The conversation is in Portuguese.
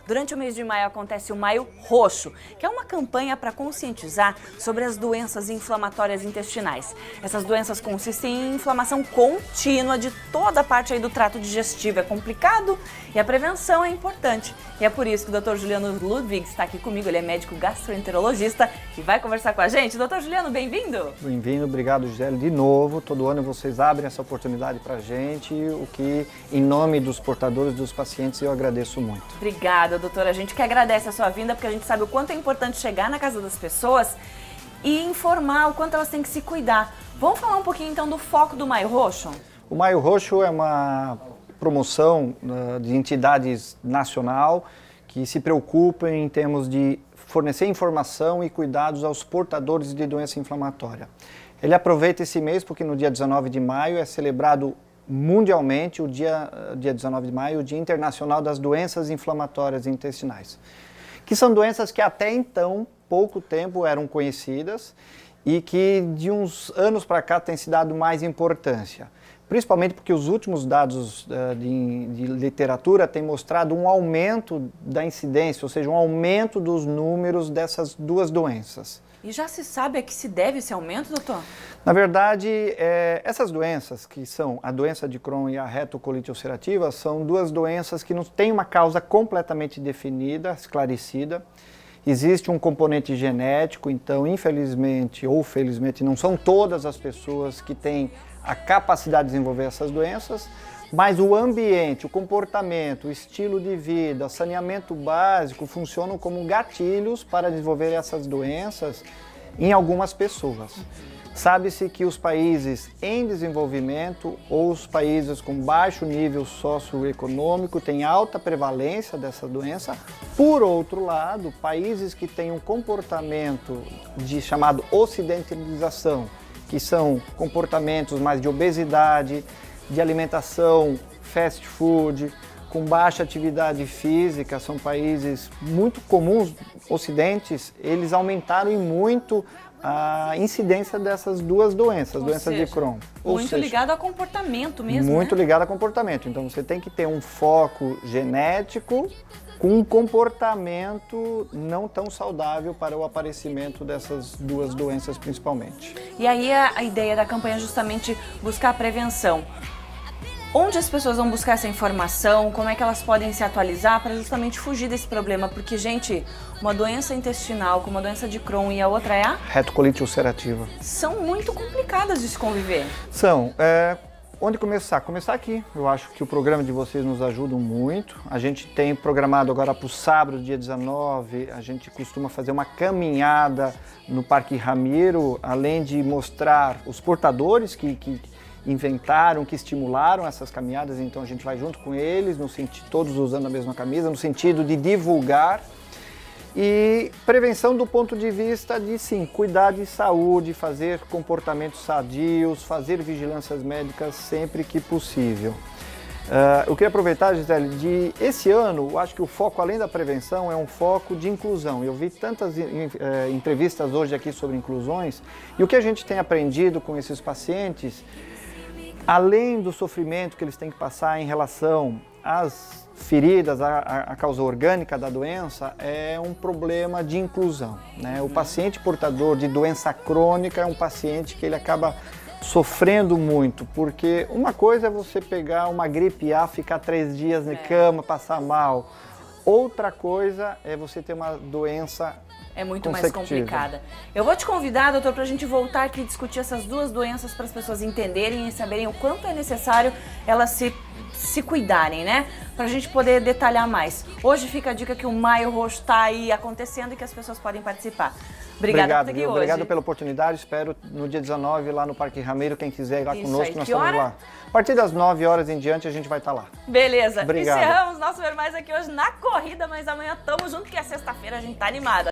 Durante o mês de maio acontece o Maio Roxo, que é uma campanha para conscientizar sobre as doenças inflamatórias intestinais. Essas doenças consistem em inflamação contínua de toda a parte aí do trato digestivo. É complicado e a prevenção é importante. E é por isso que o Dr. Juliano Ludwig está aqui comigo. Ele é médico gastroenterologista e vai conversar com a gente. Dr. Juliano, bem-vindo! Bem-vindo, obrigado, Gisele. De novo, todo ano vocês abrem essa oportunidade para a gente, o que, em nome dos portadores dos pacientes, eu agradeço muito. Obrigada, doutora. A gente que agradece a sua vinda, porque a gente sabe o quanto é importante chegar na casa das pessoas e informar o quanto elas têm que se cuidar. Vamos falar um pouquinho, então, do foco do Maio Roxo? O Maio Roxo é uma promoção de entidades nacional que se preocupam em termos de fornecer informação e cuidados aos portadores de doença inflamatória. Ele aproveita esse mês porque no dia 19 de maio é celebrado mundialmente o dia 19 de maio, o Dia Internacional das Doenças Inflamatórias Intestinais, que são doenças que até então, pouco tempo, eram conhecidas e que de uns anos para cá tem se dado mais importância. Principalmente porque os últimos dados de literatura têm mostrado um aumento da incidência, ou seja, um aumento dos números dessas duas doenças. E já se sabe a que se deve esse aumento, doutor? Na verdade, essas doenças, que são a doença de Crohn e a retocolite ulcerativa, são duas doenças que não têm uma causa completamente definida, esclarecida. Existe um componente genético, então, infelizmente ou felizmente, não são todas as pessoas que têm a capacidade de desenvolver essas doenças, mas o ambiente, o comportamento, o estilo de vida, o saneamento básico funcionam como gatilhos para desenvolver essas doenças em algumas pessoas. Sabe-se que os países em desenvolvimento ou os países com baixo nível socioeconômico têm alta prevalência dessa doença. Por outro lado, países que têm um comportamento chamado ocidentalização, que são comportamentos mais de obesidade, de alimentação fast food, com baixa atividade física, são países muito comuns, ocidentes, eles aumentaram em muito a incidência dessas duas doenças, doenças de Crohn. Muito ligado ao comportamento mesmo, muito né? ligado ao comportamento. Então você tem que ter um foco genético com um comportamento não tão saudável para o aparecimento dessas duas doenças principalmente. E aí a ideia da campanha é justamente buscar a prevenção. Onde as pessoas vão buscar essa informação? Como é que elas podem se atualizar para justamente fugir desse problema? Porque, gente, uma doença intestinal como uma doença de Crohn e a outra é a retocolite ulcerativa. São muito complicadas de se conviver. São. Onde começar? Começar aqui. Eu acho que o programa de vocês nos ajuda muito. A gente tem programado agora para o sábado, dia 19, a gente costuma fazer uma caminhada no Parque Ramiro, além de mostrar os portadores que inventaram, que estimularam essas caminhadas, então a gente vai junto com eles, no sentido, todos usando a mesma camisa, no sentido de divulgar. E prevenção do ponto de vista de, sim, cuidar de saúde, fazer comportamentos sadios, fazer vigilâncias médicas sempre que possível. Eu queria aproveitar, Gisele, de esse ano, eu acho que o foco, além da prevenção, é um foco de inclusão. Eu vi tantas entrevistas hoje aqui sobre inclusões, e o que a gente tem aprendido com esses pacientes, além do sofrimento que eles têm que passar em relação às feridas, a causa orgânica da doença, é um problema de inclusão, né? O paciente portador de doença crônica é um paciente que ele acaba sofrendo muito, porque uma coisa é você pegar uma gripe A, ficar 3 dias na cama, passar mal. Outra coisa é você ter uma doença muito mais complicada. Eu vou te convidar, doutor, para a gente voltar aqui e discutir essas duas doenças para as pessoas entenderem e saberem o quanto é necessário elas se cuidarem, né? Para a gente poder detalhar mais. Hoje fica a dica que o Maio Roxo está aí acontecendo e que as pessoas podem participar. Obrigada por estar aqui hoje. Obrigado pela oportunidade. Espero no dia 19 lá no Parque Ramiro, quem quiser ir lá conosco, nós estamos lá. A partir das 9 horas em diante a gente vai estar lá. Beleza. Obrigado. Encerramos nosso Ver Mais aqui hoje na corrida, mas amanhã tamo junto, que é sexta-feira, a gente tá animada.